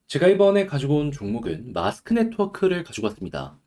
제가 이번에 가지고 온 종목은 마스크 네트워크를 가지고 왔습니다.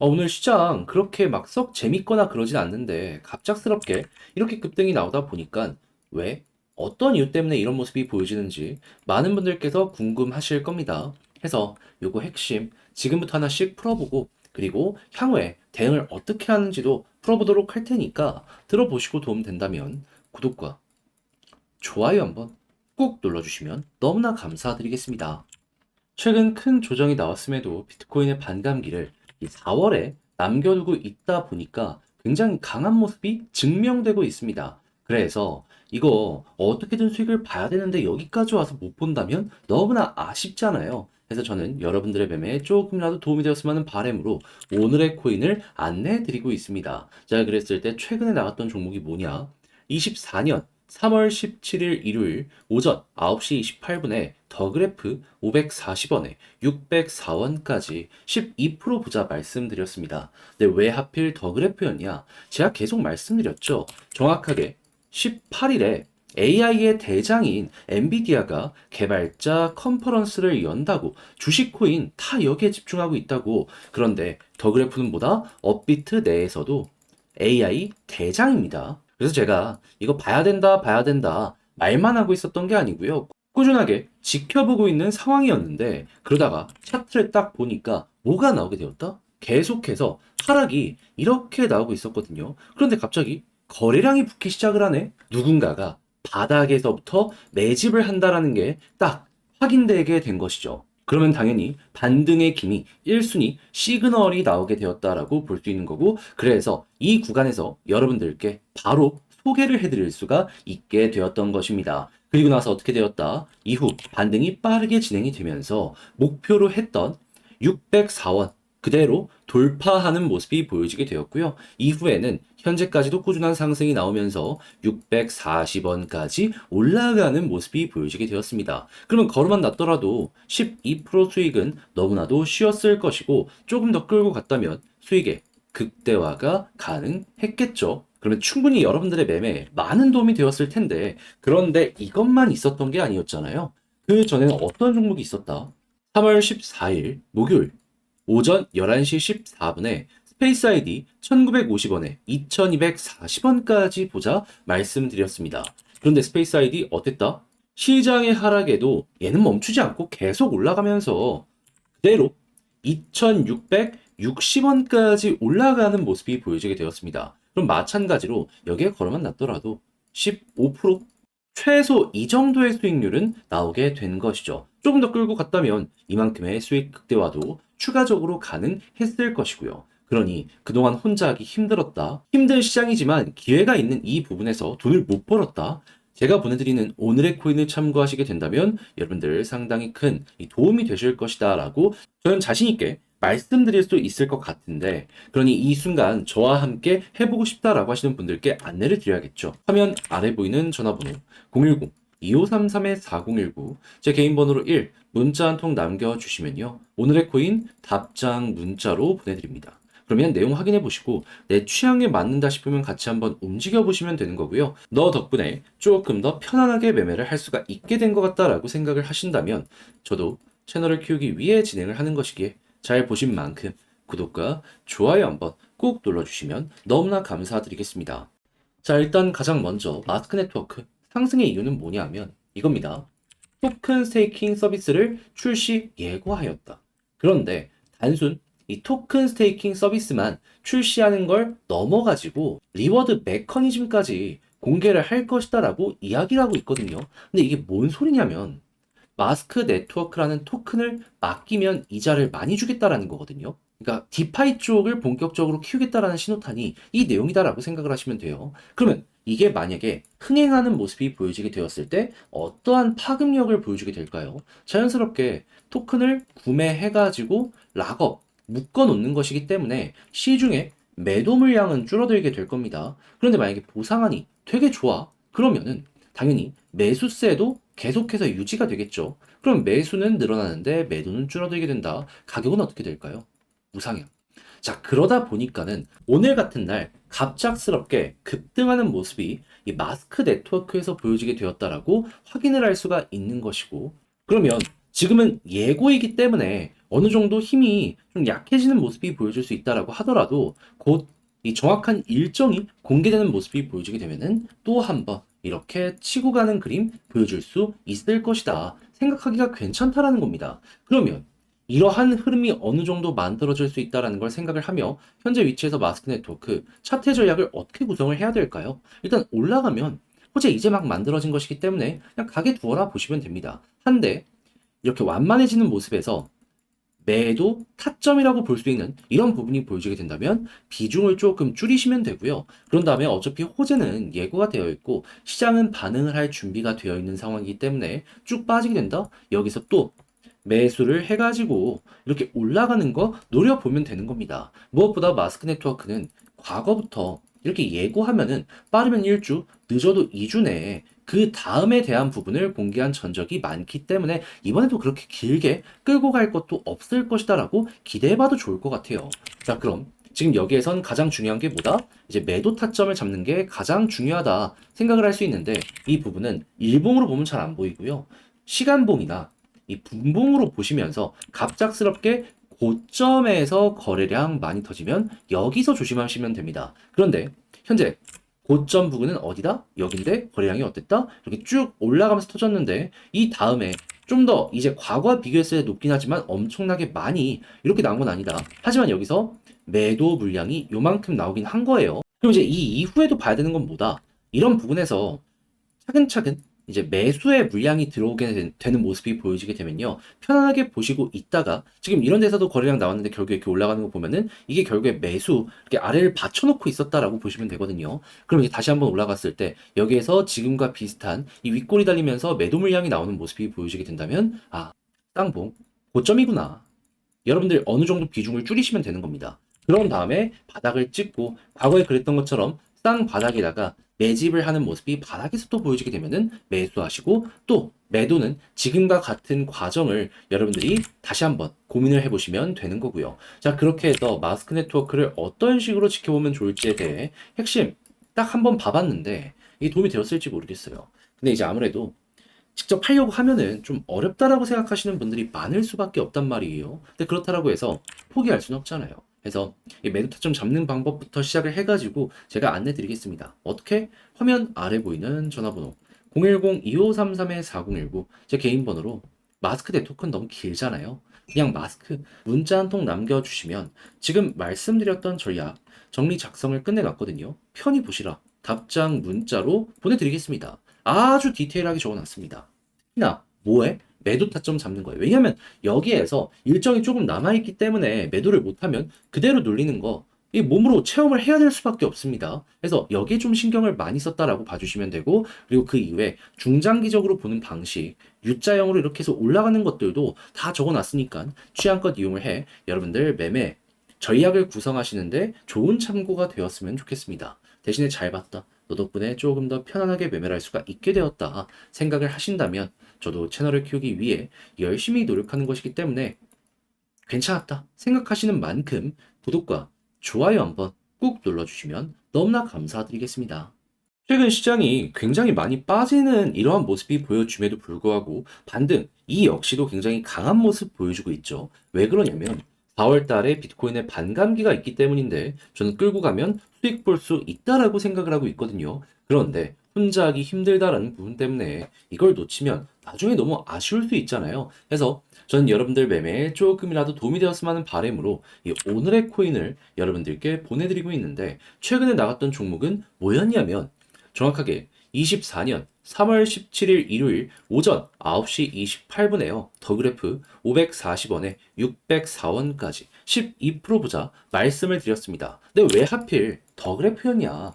오늘 시장 그렇게 막 썩 재밌거나 그러진 않는데 갑작스럽게 이렇게 급등이 나오다 보니까 왜? 어떤 이유 때문에 이런 모습이 보여지는지 많은 분들께서 궁금하실 겁니다. 해서 요거 핵심 지금부터 하나씩 풀어보고 그리고 향후에 대응을 어떻게 하는지도 풀어보도록 할 테니까 들어보시고 도움 된다면 구독과 좋아요 한번 꾹 눌러주시면 너무나 감사드리겠습니다. 최근 큰 조정이 나왔음에도 비트코인의 반감기를 이 4월에 남겨두고 있다 보니까 굉장히 강한 모습이 증명되고 있습니다. 그래서 이거 어떻게든 수익을 봐야 되는데 여기까지 와서 못 본다면 너무나 아쉽잖아요. 그래서 저는 여러분들의 매매에 조금이라도 도움이 되었으면 하는 바람으로 오늘의 코인을 안내해 드리고 있습니다. 자, 그랬을 때 최근에 나왔던 종목이 뭐냐? 24년 3월 17일 일요일 오전 9시 28분에 더그래프 540원에 604원까지 12% 보자 말씀드렸습니다. 근데 왜 하필 더그래프였냐? 제가 계속 말씀드렸죠. 정확하게 18일에 AI의 대장인 엔비디아가 개발자 컨퍼런스를 연다고 주식 코인 다 여기에 집중하고 있다고. 그런데 더그래프는 뭐다? 업비트 내에서도 AI 대장입니다. 그래서 제가 이거 봐야 된다 말만 하고 있었던 게 아니고요. 꾸준하게 지켜보고 있는 상황이었는데 그러다가 차트를 딱 보니까 뭐가 나오게 되었다? 계속해서 하락이 이렇게 나오고 있었거든요. 그런데 갑자기 거래량이 붙기 시작을 하네? 누군가가 바닥에서부터 매집을 한다라는 게 딱 확인되게 된 것이죠. 그러면 당연히 반등의 기미 1순위 시그널이 나오게 되었다라고 볼 수 있는 거고, 그래서 이 구간에서 여러분들께 바로 소개를 해드릴 수가 있게 되었던 것입니다. 그리고 나서 어떻게 되었다? 이후 반등이 빠르게 진행이 되면서 목표로 했던 604원 그대로 돌파하는 모습이 보여지게 되었고요. 이후에는 현재까지도 꾸준한 상승이 나오면서 640원까지 올라가는 모습이 보여지게 되었습니다. 그러면 걸음만 났더라도 12% 수익은 너무나도 쉬웠을 것이고 조금 더 끌고 갔다면 수익의 극대화가 가능했겠죠. 그러면 충분히 여러분들의 매매에 많은 도움이 되었을 텐데, 그런데 이것만 있었던 게 아니었잖아요. 그 전에는 어떤 종목이 있었다? 3월 14일 목요일 오전 11시 14분에 스페이스 아이디 1950원에 2240원까지 보자 말씀드렸습니다. 그런데 스페이스 아이디 어땠다? 시장의 하락에도 얘는 멈추지 않고 계속 올라가면서 그대로 2660원까지 올라가는 모습이 보여지게 되었습니다. 그럼 마찬가지로 여기에 걸어만 놨더라도 15% 최소 이 정도의 수익률은 나오게 된 것이죠. 조금 더 끌고 갔다면 이만큼의 수익 극대화도 추가적으로 가능했을 것이고요. 그러니 그동안 혼자 하기 힘들었다. 힘든 시장이지만 기회가 있는 이 부분에서 돈을 못 벌었다. 제가 보내드리는 오늘의 코인을 참고하시게 된다면 여러분들 상당히 큰 도움이 되실 것이다 라고 저는 자신있게 말씀드릴 수 있을 것 같은데, 그러니 이 순간 저와 함께 해보고 싶다라고 하시는 분들께 안내를 드려야겠죠. 화면 아래 보이는 전화번호 010-2533-4019 제 개인 번호로 1 문자 한 통 남겨주시면요, 오늘의 코인 답장 문자로 보내드립니다. 그러면 내용 확인해 보시고 내 취향에 맞는다 싶으면 같이 한번 움직여 보시면 되는 거고요. 너 덕분에 조금 더 편안하게 매매를 할 수가 있게 된 것 같다라고 생각을 하신다면 저도 채널을 키우기 위해 진행을 하는 것이기에 잘 보신 만큼 구독과 좋아요 한번 꼭 눌러주시면 너무나 감사드리겠습니다. 자, 일단 가장 먼저 마스크 네트워크 상승의 이유는 뭐냐면 이겁니다. 토큰 스테이킹 서비스를 출시 예고하였다. 그런데 단순 이 토큰 스테이킹 서비스만 출시하는 걸 넘어가지고 리워드 메커니즘까지 공개를 할 것이다라고 이야기를 하고 있거든요. 근데 이게 뭔 소리냐면 마스크 네트워크라는 토큰을 맡기면 이자를 많이 주겠다라는 거거든요. 그러니까 디파이 쪽을 본격적으로 키우겠다라는 신호탄이 이 내용이다라고 생각을 하시면 돼요. 그러면 이게 만약에 흥행하는 모습이 보여지게 되었을 때 어떠한 파급력을 보여주게 될까요? 자연스럽게 토큰을 구매해가지고 락업, 묶어 놓는 것이기 때문에 시중에 매도 물량은 줄어들게 될 겁니다. 그런데 만약에 보상안이 되게 좋아. 그러면은 당연히 매수세도 계속해서 유지가 되겠죠. 그럼 매수는 늘어나는데 매도는 줄어들게 된다. 가격은 어떻게 될까요? 우상향. 자, 그러다 보니까는 오늘 같은 날 갑작스럽게 급등하는 모습이 이 마스크 네트워크에서 보여지게 되었다라고 확인을 할 수가 있는 것이고, 그러면 지금은 예고이기 때문에 어느 정도 힘이 좀 약해지는 모습이 보여질 수 있다라고 하더라도 곧 이 정확한 일정이 공개되는 모습이 보여지게 되면은 또 한 번 이렇게 치고 가는 그림 보여줄 수 있을 것이다. 생각하기가 괜찮다라는 겁니다. 그러면 이러한 흐름이 어느 정도 만들어질 수 있다라는 걸 생각을 하며 현재 위치에서 마스크 네트워크 차트 전략을 어떻게 구성을 해야 될까요? 일단 올라가면 호재 이제 막 만들어진 것이기 때문에 그냥 가게 두어라 보시면 됩니다. 한데 이렇게 완만해지는 모습에서 매도 타점이라고 볼 수 있는 이런 부분이 보여지게 된다면 비중을 조금 줄이시면 되고요. 그런 다음에 어차피 호재는 예고가 되어 있고 시장은 반응을 할 준비가 되어 있는 상황이기 때문에 쭉 빠지게 된다? 여기서 또 매수를 해가지고 이렇게 올라가는 거 노려보면 되는 겁니다. 무엇보다 마스크 네트워크는 과거부터 이렇게 예고하면은 빠르면 1주, 늦어도 2주 내에 그 다음에 대한 부분을 공개한 전적이 많기 때문에 이번에도 그렇게 길게 끌고 갈 것도 없을 것이다라고 기대해봐도 좋을 것 같아요. 자, 그럼 지금 여기에선 가장 중요한 게 뭐다? 이제 매도 타점을 잡는 게 가장 중요하다 생각을 할 수 있는데 이 부분은 일봉으로 보면 잘 안 보이고요. 시간봉이나 이 분봉으로 보시면서 갑작스럽게 고점에서 거래량 많이 터지면 여기서 조심하시면 됩니다. 그런데 현재 고점 부근은 어디다? 여긴데 거래량이 어땠다? 이렇게 쭉 올라가면서 터졌는데 이 다음에 좀 더 이제 과거와 비교했을 때 높긴 하지만 엄청나게 많이 이렇게 나온 건 아니다. 하지만 여기서 매도 물량이 요만큼 나오긴 한 거예요. 그럼 이제 이 이후에도 봐야 되는 건 뭐다? 이런 부분에서 차근차근 이제 매수의 물량이 들어오게 되는 모습이 보여지게 되면요. 편안하게 보시고 있다가 지금 이런 데서도 거래량 나왔는데 결국에 이렇게 올라가는 거 보면은 이게 결국에 매수 이렇게 아래를 받쳐놓고 있었다라고 보시면 되거든요. 그럼 이제 다시 한번 올라갔을 때 여기에서 지금과 비슷한 이 윗골이 달리면서 매도 물량이 나오는 모습이 보여지게 된다면 아, 쌍봉 고점이구나. 여러분들 어느 정도 비중을 줄이시면 되는 겁니다. 그런 다음에 바닥을 찍고 과거에 그랬던 것처럼 쌍 바닥에다가 매집을 하는 모습이 바닥에서 또 보여지게 되면은 매수하시고 또 매도는 지금과 같은 과정을 여러분들이 다시 한번 고민을 해보시면 되는 거고요. 자, 그렇게 해서 마스크 네트워크를 어떤 식으로 지켜보면 좋을지에 대해 핵심 딱 한번 봐봤는데 이게 도움이 되었을지 모르겠어요. 근데 이제 아무래도 직접 하려고 하면은 좀 어렵다라고 생각하시는 분들이 많을 수밖에 없단 말이에요. 근데 그렇다라고 해서 포기할 수는 없잖아요. 그래서 이 매도 타점 잡는 방법부터 시작을 해가지고 제가 안내 드리겠습니다. 어떻게? 화면 아래 보이는 전화번호 010-2533-4019 제 개인 번호로 마스크 네트워크는 너무 길잖아요. 그냥 마스크 문자 한 통 남겨주시면 지금 말씀드렸던 전략 정리 작성을 끝내놨거든요. 편히 보시라 답장 문자로 보내드리겠습니다. 아주 디테일하게 적어놨습니다. 특히나 뭐에? 매도 타점 잡는 거예요. 왜냐하면 여기에서 일정이 조금 남아있기 때문에 매도를 못하면 그대로 눌리는 거 이 몸으로 체험을 해야 될 수밖에 없습니다. 그래서 여기에 좀 신경을 많이 썼다라고 봐주시면 되고 그리고 그 이후에 중장기적으로 보는 방식 U자형으로 이렇게 해서 올라가는 것들도 다 적어놨으니까 취향껏 이용을 해 여러분들 매매 전략을 구성하시는데 좋은 참고가 되었으면 좋겠습니다. 대신에 잘 봤다. 너 덕분에 조금 더 편안하게 매매를 할 수가 있게 되었다 생각을 하신다면 저도 채널을 키우기 위해 열심히 노력하는 것이기 때문에 괜찮았다 생각하시는 만큼 구독과 좋아요 한번 꾹 눌러주시면 너무나 감사드리겠습니다. 최근 시장이 굉장히 많이 빠지는 이러한 모습이 보여줌에도 불구하고 반등, 이 역시도 굉장히 강한 모습 보여주고 있죠. 왜 그러냐면 4월 달에 비트코인의 반감기가 있기 때문인데 저는 끌고 가면 수익 볼 수 있다라고 생각을 하고 있거든요. 그런데 혼자 하기 힘들다라는 부분 때문에 이걸 놓치면 나중에 너무 아쉬울 수 있잖아요. 그래서 저는 여러분들 매매에 조금이라도 도움이 되었으면 하는 바람으로 이 오늘의 코인을 여러분들께 보내드리고 있는데 최근에 나갔던 종목은 뭐였냐면 정확하게 24년 3월 17일 일요일 오전 9시 28분에요. 더 그래프 540원에 604원까지 12% 보자 말씀을 드렸습니다. 근데 왜 하필 더 그래프였냐?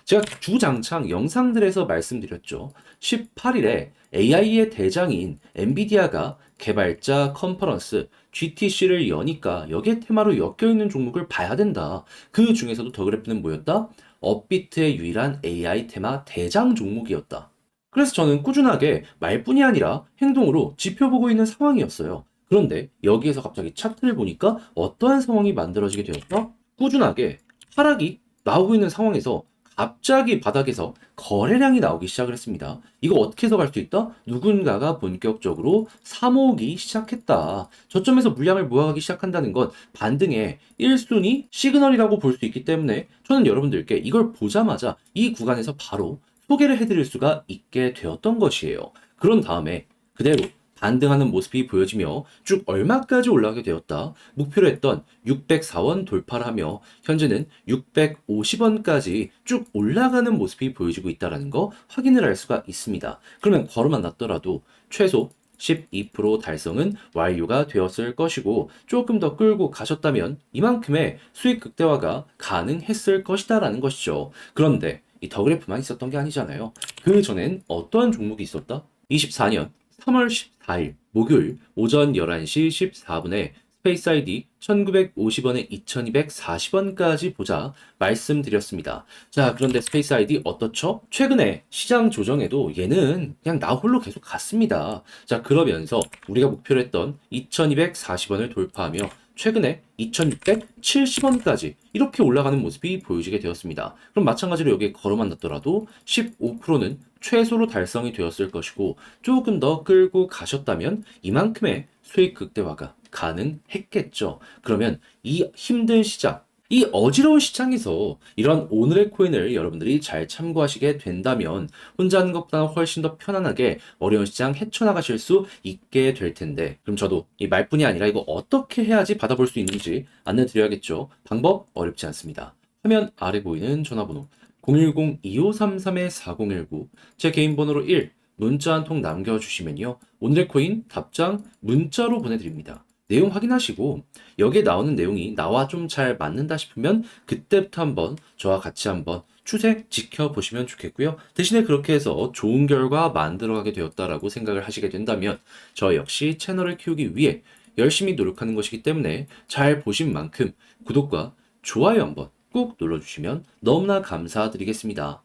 제가 주장창 영상들에서 말씀드렸죠. 18일에 AI의 대장인 엔비디아가 개발자 컨퍼런스 GTC를 여니까 여기에 테마로 엮여있는 종목을 봐야 된다. 그 중에서도 더 그래프는 뭐였다? 업비트의 유일한 AI 테마 대장 종목이었다. 그래서 저는 꾸준하게 말뿐이 아니라 행동으로 지켜보고 있는 상황이었어요. 그런데 여기에서 갑자기 차트를 보니까 어떠한 상황이 만들어지게 되었다? 꾸준하게 하락이 나오고 있는 상황에서 갑자기 바닥에서 거래량이 나오기 시작을 했습니다. 이거 어떻게 해석할 수 있다? 누군가가 본격적으로 사모으기 시작했다. 저점에서 물량을 모아가기 시작한다는 건 반등의 1순위 시그널이라고 볼 수 있기 때문에 저는 여러분들께 이걸 보자마자 이 구간에서 바로 소개를 해드릴 수가 있게 되었던 것이에요. 그런 다음에 그대로 반등하는 모습이 보여지며 쭉 얼마까지 올라가게 되었다. 목표로 했던 604원 돌파를 하며 현재는 650원까지 쭉 올라가는 모습이 보여지고 있다는 거 확인을 할 수가 있습니다. 그러면 걸어만 놨더라도 최소 12% 달성은 완료가 되었을 것이고 조금 더 끌고 가셨다면 이만큼의 수익 극대화가 가능했을 것이다라는 것이죠. 그런데 이 더 그래프만 있었던 게 아니잖아요. 그 전엔 어떠한 종목이 있었다? 24년 3월 14일 목요일 오전 11시 14분에 스페이스 아이디 1950원에 2240원까지 보자 말씀드렸습니다. 자, 그런데 스페이스 아이디 어떻죠? 최근에 시장 조정에도 얘는 그냥 나 홀로 계속 갔습니다. 자, 그러면서 우리가 목표로 했던 2240원을 돌파하며 최근에 2670원까지 이렇게 올라가는 모습이 보여지게 되었습니다. 그럼 마찬가지로 여기에 걸어만 놨더라도 15%는 최소로 달성이 되었을 것이고 조금 더 끌고 가셨다면 이만큼의 수익 극대화가 가능했겠죠. 그러면 이 힘든 시장, 이 어지러운 시장에서 이런 오늘의 코인을 여러분들이 잘 참고하시게 된다면 혼자 하는 것보다 훨씬 더 편안하게 어려운 시장 헤쳐나가실 수 있게 될 텐데, 그럼 저도 이 말뿐이 아니라 이거 어떻게 해야지 받아볼 수 있는지 안내드려야겠죠. 방법 어렵지 않습니다. 화면 아래 보이는 전화번호 010-2533-4019 제 개인 번호로 1 문자 한 통 남겨주시면요. 오늘의 코인 답장 문자로 보내드립니다. 내용 확인하시고 여기에 나오는 내용이 나와 좀 잘 맞는다 싶으면 그때부터 한번 저와 같이 한번 추세 지켜보시면 좋겠고요. 대신에 그렇게 해서 좋은 결과 만들어가게 되었다라고 생각을 하시게 된다면 저 역시 채널을 키우기 위해 열심히 노력하는 것이기 때문에 잘 보신 만큼 구독과 좋아요 한번 꼭 눌러주시면 너무나 감사드리겠습니다.